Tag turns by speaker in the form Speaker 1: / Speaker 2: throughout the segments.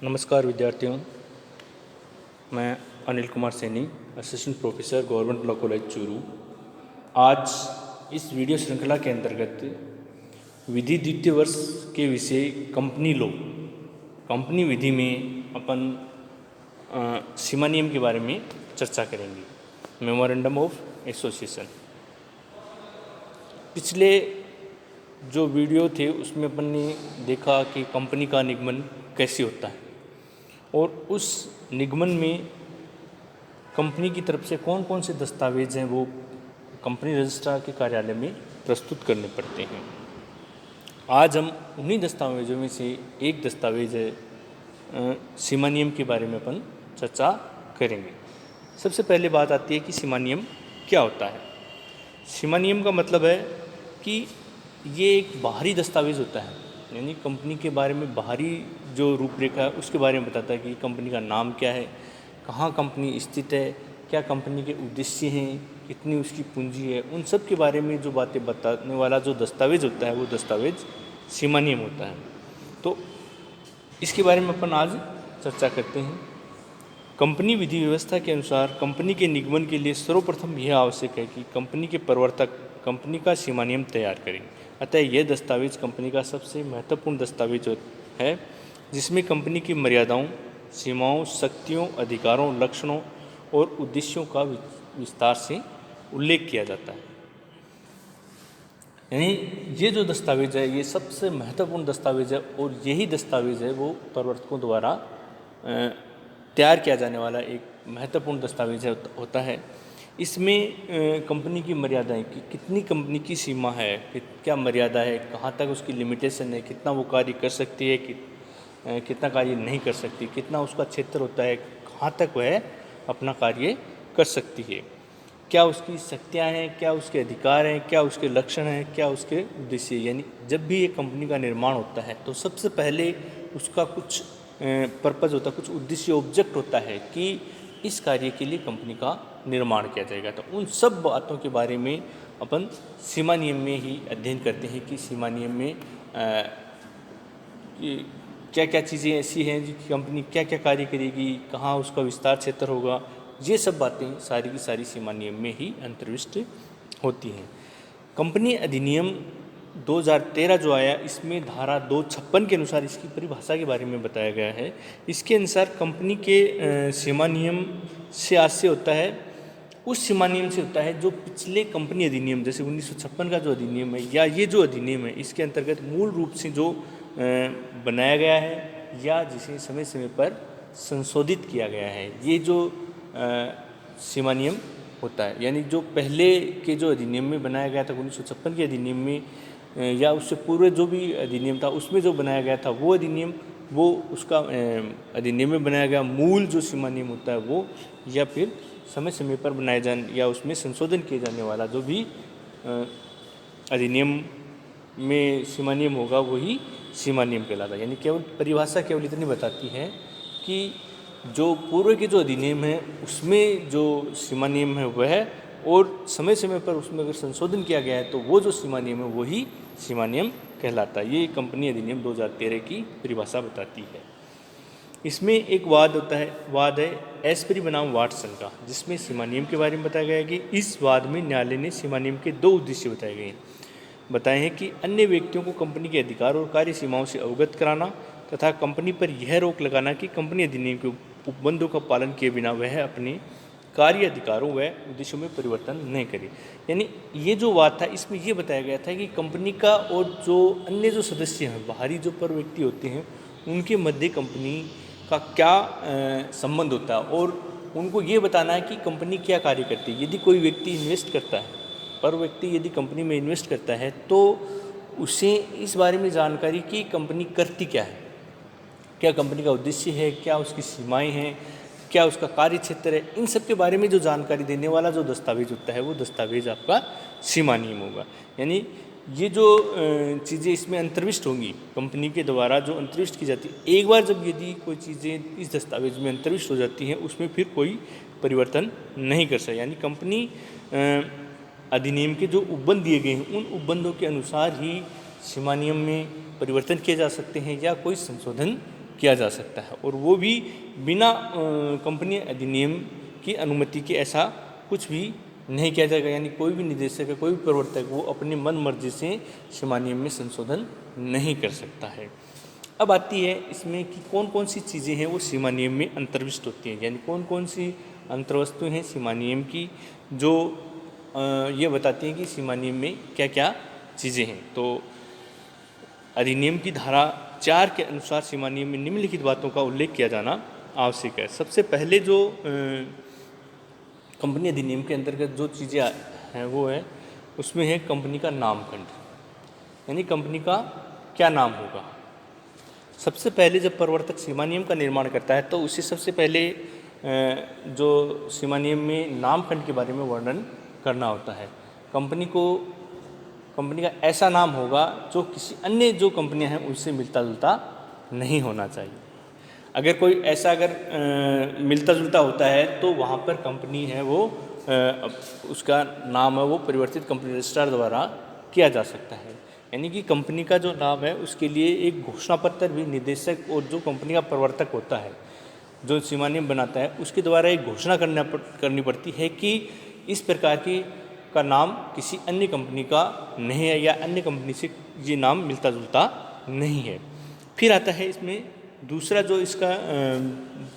Speaker 1: नमस्कार विद्यार्थियों, मैं Anil Kumar Saini, assistant professor government law college Churu. आज इस वीडियो श्रृंखला के अंतर्गत विधि द्वितीय वर्ष के विषय कंपनी विधि में अपन सीमा नियम के बारे में चर्चा करेंगे। Memorandum of association. पिछले जो वीडियो थे उसमें अपन ने देखा कि कंपनी का निगमन कैसे होता है और उस निगमन में कंपनी की तरफ से कौन कौन से दस्तावेज हैं वो कंपनी रजिस्ट्रार के कार्यालय में प्रस्तुत करने पड़ते हैं। आज हम उन्हीं दस्तावेजों में से एक दस्तावेज है सीमा नियम के बारे में अपन चर्चा करेंगे। सबसे पहले बात आती है कि सीमा नियम क्या होता है। सीमा नियम का मतलब है कि ये एक बाहरी दस्तावेज होता है, यानी कंपनी के बारे में बाहरी जो रूपरेखा है उसके बारे में बताता है कि कंपनी का नाम क्या है, कहाँ कंपनी स्थित है, क्या कंपनी के उद्देश्य हैं, कितनी उसकी पूंजी है, उन सब के बारे में जो बातें बताने वाला जो दस्तावेज होता है वो दस्तावेज सीमा नियम होता है। तो इसके बारे में अपन आज चर्चा करते हैं। कंपनी विधि व्यवस्था के अनुसार कंपनी के निगमन के लिए सर्वप्रथम यह आवश्यक है कि कंपनी के प्रवर्तक कंपनी का सीमा नियम तैयार करें। अतः यह दस्तावेज कंपनी का सबसे महत्वपूर्ण दस्तावेज है जिसमें कंपनी की मर्यादाओं, सीमाओं, शक्तियों, अधिकारों, लक्षणों और उद्देश्यों का विस्तार से उल्लेख किया जाता है। यानी ये जो दस्तावेज है ये सबसे महत्वपूर्ण दस्तावेज है और यही दस्तावेज है वो प्रवर्तकों द्वारा तैयार किया जाने वाला एक महत्वपूर्ण दस्तावेज होता है। इसमें कंपनी की मर्यादाएं कि कितनी कंपनी की सीमा है, क्या मर्यादा है, कहाँ तक उसकी लिमिटेशन है, कितना वो कार्य कर सकती है, कितना कार्य नहीं कर सकती, कितना उसका क्षेत्र होता है, कहाँ तक वह अपना कार्य कर सकती है, क्या उसकी शक्तियाँ हैं, क्या उसके अधिकार हैं, क्या उसके लक्षण हैं, क्या उसके उद्देश्य। यानी जब भी एक कंपनी का निर्माण होता है तो सबसे पहले उसका कुछ पर्पज़ होता है, कुछ उद्देश्य, ऑब्जेक्ट होता है कि इस कार्य के लिए कंपनी का निर्माण किया जाएगा। तो उन सब बातों के बारे में अपन सीमा नियम में ही अध्ययन करते हैं कि सीमा नियम में क्या क्या चीज़ें ऐसी हैं कि कंपनी क्या क्या कार्य करेगी, कहाँ उसका विस्तार क्षेत्र होगा, ये सब बातें सारी की सारी सीमा नियम में ही अंतर्विष्ट होती हैं। कंपनी अधिनियम 2013 जो आया, इसमें धारा 256 के अनुसार इसकी परिभाषा के बारे में बताया गया है। इसके अनुसार कंपनी के सीमा नियम से आज से होता है, उस सीमा नियम से होता है जो पिछले कंपनी अधिनियम जैसे 1956 का जो अधिनियम है या ये जो अधिनियम है इसके अंतर्गत मूल रूप से जो बनाया गया है या जिसे समय समय पर संशोधित किया गया है, ये जो सीमा नियम होता है। यानी जो पहले के जो अधिनियम में बनाया गया था 1956 के अधिनियम में या उससे पूर्व जो भी अधिनियम था उसमें जो बनाया गया था वो अधिनियम, वो उसका अधिनियम में बनाया गया मूल जो सीमा नियम होता है वो, या फिर समय समय पर बनाए जाने या उसमें संशोधन किए जाने वाला जो भी अधिनियम में सीमा नियम होगा वही सीमा नियम कहलाता है। यानी केवल परिभाषा केवल इतनी बताती है कि जो पूर्व के जो अधिनियम है उसमें जो सीमा नियम है वह है, और समय समय पर उसमें अगर संशोधन किया गया है तो वो जो सीमा नियम है वही सीमा नियम कहलाता है। ये कंपनी अधिनियम 2013 की परिभाषा बताती है। इसमें एक वाद है एस्प्री बनाम वाटसन का, जिसमें सीमा नियम के बारे में बताया गया है कि इस वाद में न्यायालय ने सीमा नियम के दो उद्देश्य बताए हैं कि अन्य व्यक्तियों को कंपनी के अधिकार और कार्य सीमाओं से अवगत कराना तथा कंपनी पर यह रोक लगाना कि कंपनी अधिनियम के उपबंधों का पालन किए बिना वह अपने कार्य अधिकारों व उद्देश्यों में परिवर्तन नहीं करे। यानी ये जो वाद था इसमें ये बताया गया था कि कंपनी का और जो अन्य जो सदस्य हैं, बाहरी जो पर व्यक्ति होते हैं, उनके मध्य कंपनी का क्या संबंध होता है और उनको ये बताना है कि कंपनी क्या कार्य करती है। यदि कोई व्यक्ति इन्वेस्ट करता है, पर व्यक्ति यदि कंपनी में इन्वेस्ट करता है तो उसे इस बारे में जानकारी कि कंपनी करती क्या है, क्या कंपनी का उद्देश्य है, क्या उसकी सीमाएं हैं, क्या उसका कार्य क्षेत्र है, इन सब के बारे में जो जानकारी देने वाला जो दस्तावेज होता है वो दस्तावेज आपका सीमा नियम होगा। यानी ये जो चीज़ें इसमें अंतर्विष्ट होंगी, कंपनी के द्वारा जो अंतर्विष्ट की जाती है, एक बार जब यदि कोई चीज़ें इस दस्तावेज में अंतर्विष्ट हो जाती हैं उसमें फिर कोई परिवर्तन नहीं कर सकता। यानी कंपनी अधिनियम के जो उपबंध दिए गए हैं उन उपबंधों के अनुसार ही सीमा नियम में परिवर्तन किए जा सकते हैं या कोई संशोधन किया जा सकता है, और वो भी बिना कंपनी अधिनियम की अनुमति के ऐसा कुछ भी नहीं किया जाएगा। यानी कोई भी निदेशक है, कोई भी प्रवर्तक वो अपनी मन मर्जी से सीमा नियम में संशोधन नहीं कर सकता है। अब आती है इसमें कि कौन कौन सी चीज़ें हैं वो सीमा नियम में अंतर्विष्ट होती हैं, यानी कौन कौन सी अंतर्वस्तुएं हैं सीमा नियम की जो ये बताती हैं कि सीमा नियम में क्या क्या चीज़ें हैं। तो अधिनियम की धारा 4 के अनुसार सीमा नियम में निम्नलिखित बातों का उल्लेख किया जाना आवश्यक है। सबसे पहले जो कंपनी अधिनियम के अंतर्गत जो चीज़ें हैं वो है, उसमें है कंपनी का नामखंड, यानी कंपनी का क्या नाम होगा। सबसे पहले जब प्रवर्तक सीमा नियम का निर्माण करता है तो उसे सबसे पहले जो सीमा नियम में नामखंड के बारे में वर्णन करना होता है। कंपनी का ऐसा नाम होगा जो किसी अन्य जो कंपनियां हैं उनसे मिलता जुलता नहीं होना चाहिए। अगर कोई ऐसा मिलता जुलता होता है तो वहाँ पर कंपनी है वो उसका नाम है वो परिवर्तित कंपनी रजिस्ट्रार द्वारा किया जा सकता है। यानी कि कंपनी का जो नाम है उसके लिए एक घोषणा पत्र भी निदेशक और जो कंपनी का प्रवर्तक होता है जो सीमा नियम बनाता है उसके द्वारा एक घोषणा करनी पड़ती है कि इस प्रकार की का नाम किसी अन्य कंपनी का नहीं है या अन्य कंपनी से ये नाम मिलता जुलता नहीं है। फिर आता है इसमें दूसरा जो इसका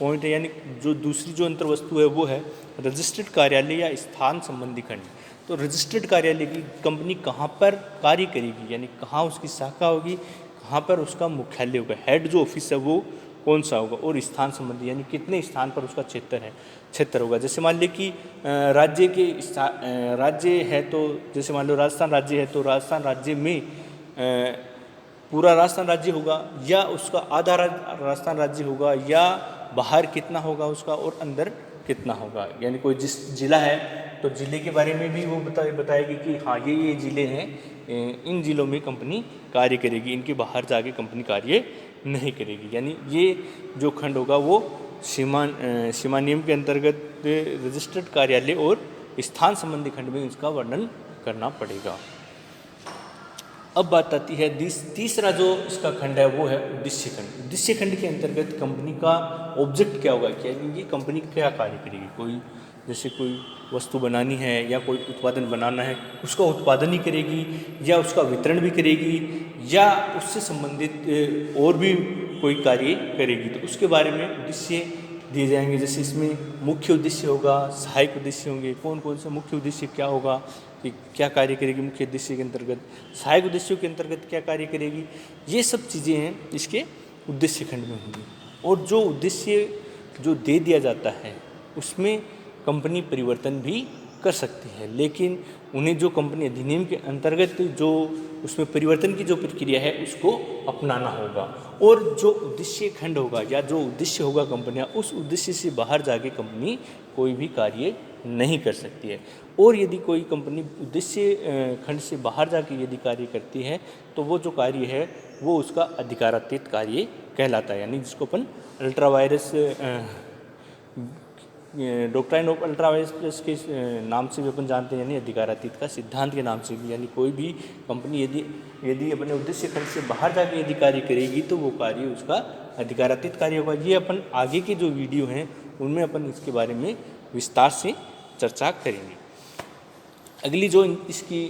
Speaker 1: पॉइंट है, यानी जो दूसरी जो अंतर्वस्तु है वो है रजिस्टर्ड कार्यालय या स्थान संबंधी खंड। तो रजिस्टर्ड कार्यालय की कंपनी कहाँ पर कार्य करेगी, यानी कहाँ उसकी शाखा होगी, कहाँ पर उसका मुख्यालय होगा, हेड जो ऑफिस है वो कौन सा होगा, और स्थान संबंधी यानी कितने स्थान पर उसका क्षेत्र होगा। जैसे मान लीजिए कि राज्य है तो जैसे मान लो राजस्थान राज्य है तो राजस्थान राज्य में पूरा राजस्थान राज्य होगा या उसका आधा राजस्थान राज्य होगा, या बाहर कितना होगा उसका और अंदर कितना होगा। यानी कोई जिस जिला है तो ज़िले के बारे में भी वो बताएगी कि हाँ ये ज़िले हैं, इन ज़िलों में कंपनी कार्य करेगी, इनके बाहर जाके कंपनी कार्य नहीं करेगी। यानी ये जो खंड होगा वो सीमा नियम के अंतर्गत रजिस्टर्ड कार्यालय और स्थान संबंधी खंड में इसका वर्णन करना पड़ेगा। अब बात आती है तीसरा जो इसका खंड है वो है उद्देश्य खंड। उद्देश्य खंड के अंतर्गत कंपनी का ऑब्जेक्ट क्या होगा, क्या ये कंपनी क्या कार्य करेगी। कोई जैसे कोई वस्तु बनानी है या कोई उत्पादन बनाना है, उसका उत्पादन ही करेगी या उसका वितरण भी करेगी या उससे संबंधित और भी कोई कार्य करेगी, तो उसके बारे में उद्देश्य दिए जाएंगे। जैसे इसमें मुख्य उद्देश्य होगा, सहायक उद्देश्य होंगे, कौन कौन सा मुख्य उद्देश्य क्या होगा कि क्या कार्य करेगी मुख्य उद्देश्य के अंतर्गत, सहायक उद्देश्यों के अंतर्गत क्या कार्य करेगी, ये सब चीज़ें हैं इसके उद्देश्य खंड में होंगी। और जो उद्देश्य जो दे दिया जाता है उसमें कंपनी परिवर्तन भी कर सकती है, लेकिन उन्हें जो कंपनी अधिनियम के अंतर्गत जो उसमें परिवर्तन की जो प्रक्रिया है उसको अपनाना होगा। और जो उद्देश्य खंड होगा या जो उद्देश्य होगा कंपनियां, उस उद्देश्य से बाहर जाके कंपनी कोई भी कार्य नहीं कर सकती है। और यदि कोई कंपनी उद्देश्य खंड से बाहर जाके यदि कार्य करती है तो वो जो कार्य है वो उसका अधिकारातीत कार्य कहलाता है। यानी जिसको अपन अल्ट्रावायरस डॉक्ट्राइन ऑफ अल्ट्रावायरस के नाम से भी अपन जानते हैं, यानी अधिकारातीत का सिद्धांत के नाम से भी। यानी कोई भी कंपनी यदि अपने उद्देश्य खंड से बाहर जाके यदि कार्य करेगी तो वो कार्य उसका अधिकारातीत कार्य होगा। ये अपन आगे के जो वीडियो हैं उनमें अपन इसके बारे में विस्तार से चर्चा करेंगे। अगली जो इसकी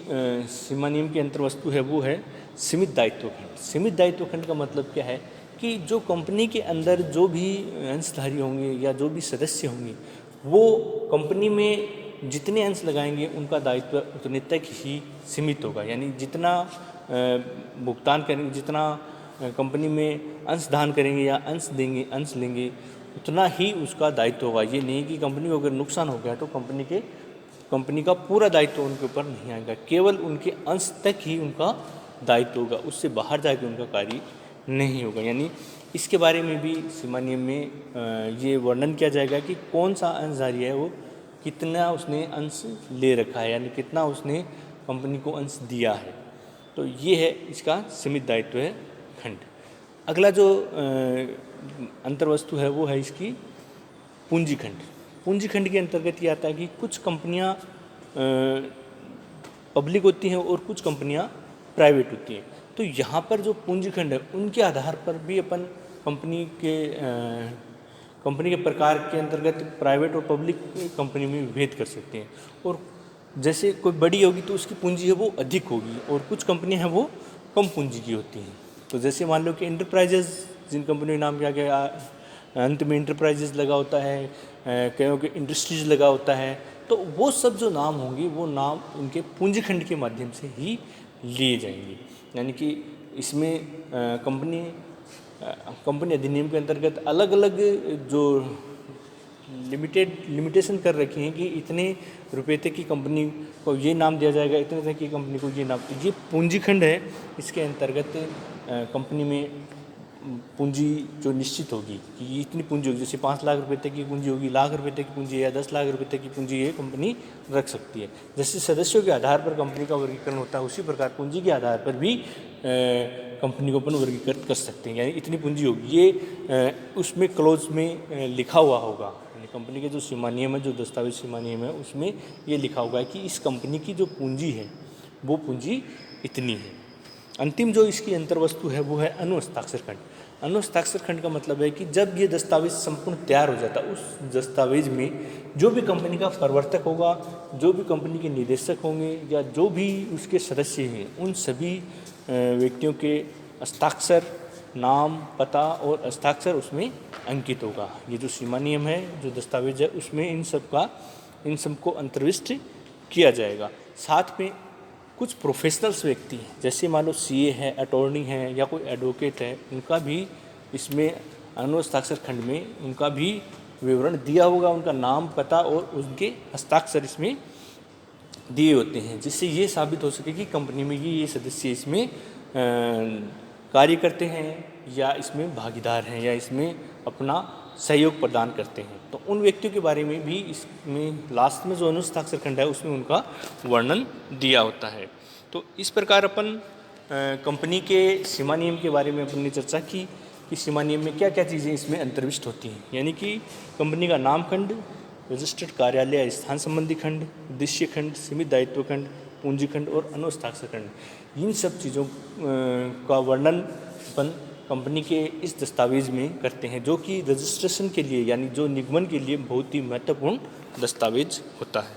Speaker 1: सीमा नियम की अंतर्वस्तु है वो है सीमित दायित्व खंड। सीमित दायित्व खंड का मतलब क्या है कि जो कंपनी के अंदर जो भी अंशधारी होंगे या जो भी सदस्य होंगे वो कंपनी में जितने अंश लगाएंगे उनका दायित्व उतने तक ही सीमित होगा। यानी जितना भुगतान करेंगे, जितना कंपनी में अंशदान करेंगे या अंश लेंगे उतना ही उसका दायित्व होगा। ये नहीं कि कंपनी को अगर नुकसान हो गया तो कंपनी का पूरा दायित्व उनके ऊपर नहीं आएगा, केवल उनके अंश तक ही उनका दायित्व होगा, उससे बाहर जाके उनका कार्य नहीं होगा। यानी इसके बारे में भी सीमा नियम में ये वर्णन किया जाएगा कि कौन सा अंशधारी है वो कितना उसने अंश ले रखा है, यानी कितना उसने कंपनी को अंश दिया है। तो ये है इसका सीमित दायित्व है खंड। अगला जो अंतर्वस्तु है वो है इसकी पूंजी खंड। पूंजी खंड के अंतर्गत ये आता है कि कुछ कंपनियां पब्लिक होती हैं और कुछ कंपनियां प्राइवेट होती हैं। तो यहाँ पर जो पूंजी खंड है उनके आधार पर भी अपन कंपनी के प्रकार के अंतर्गत प्राइवेट और पब्लिक कंपनी में विभेद कर सकते हैं। और जैसे कोई बड़ी होगी तो उसकी पूंजी है वो अधिक होगी, और कुछ कंपनियां हैं वो कम पूंजी की होती हैं। तो जैसे मान लो कि इंटरप्राइजेज, जिन कंपनियों का नाम क्या गया अंत में इंटरप्राइजेज लगा होता है, कईयों के इंडस्ट्रीज लगा होता है, तो वो सब जो नाम होंगे वो नाम उनके पूंजी खंड के माध्यम से ही लिए जाएंगे। यानी कि इसमें कंपनी अधिनियम के अंतर्गत अलग अलग जो लिमिटेशन कर रखी हैं कि इतने रुपए तक की कंपनी को ये नाम दिया जाएगा, इतने तक की कंपनी को ये नाम। ये पूंजी खंड है, इसके अंतर्गत कंपनी में पूंजी जो निश्चित होगी कि ये इतनी पूंजी होगी, जैसे 5 लाख रुपए तक की पूंजी होगी, लाख रुपए तक की पूंजी है, या 10 लाख रुपए तक की पूंजी ये कंपनी रख सकती है। जैसे सदस्यों के आधार पर कंपनी का वर्गीकरण होता है, उसी प्रकार पूंजी के आधार पर भी कंपनी को अपन वर्गीकृत कर सकते हैं। यानी इतनी पूंजी होगी, ये उसमें क्लोज में लिखा हुआ होगा, यानी कंपनी के जो सीमा नियम है, जो दस्तावेज सीमा नियम है, उसमें ये लिखा होगा कि इस कंपनी की जो पूंजी है वो पूंजी इतनी है। अंतिम जो इसकी अंतर्वस्तु है वो है अनुहस्ताक्षर खंड। अनुहस्ताक्षर खंड का मतलब है कि जब ये दस्तावेज संपूर्ण तैयार हो जाता है, उस दस्तावेज में जो भी कंपनी का प्रवर्तक होगा, जो भी कंपनी के निदेशक होंगे, या जो भी उसके सदस्य हैं, उन सभी व्यक्तियों के हस्ताक्षर, नाम, पता और हस्ताक्षर उसमें अंकित होगा। ये जो सीमा नियम है, जो दस्तावेज है, उसमें इन सबको अंतर्विष्ट किया जाएगा। साथ में कुछ प्रोफेशनल्स व्यक्ति हैं, जैसे मान लो सीए है, अटॉर्नी है, या कोई एडवोकेट है, उनका भी इसमें अनुहस्ताक्षर खंड में उनका भी विवरण दिया होगा, उनका नाम, पता और उनके हस्ताक्षर इसमें दिए होते हैं, जिससे ये साबित हो सके कि कंपनी में ये सदस्य इसमें कार्य करते हैं, या इसमें भागीदार हैं, या इसमें अपना सहयोग प्रदान करते हैं। तो उन व्यक्तियों के बारे में भी इसमें लास्ट में जो अनुहस्ताक्षर खंड है उसमें उनका वर्णन दिया होता है। तो इस प्रकार अपन कंपनी के सीमा नियम के बारे में अपन ने चर्चा की कि सीमा नियम में क्या क्या चीज़ें इसमें अंतर्विष्ट होती हैं। यानी कि कंपनी का नाम खंड, रजिस्टर्ड कार्यालय स्थान संबंधी खंड, उद्देश्य खंड, सीमित दायित्व खंड, पूंजी खंड और अनुहस्ताक्षर खंड। इन सब चीज़ों का वर्णन अपन कंपनी के इस दस्तावेज में करते हैं, जो कि रजिस्ट्रेशन के लिए, यानी जो निगमन के लिए बहुत ही महत्वपूर्ण दस्तावेज होता है।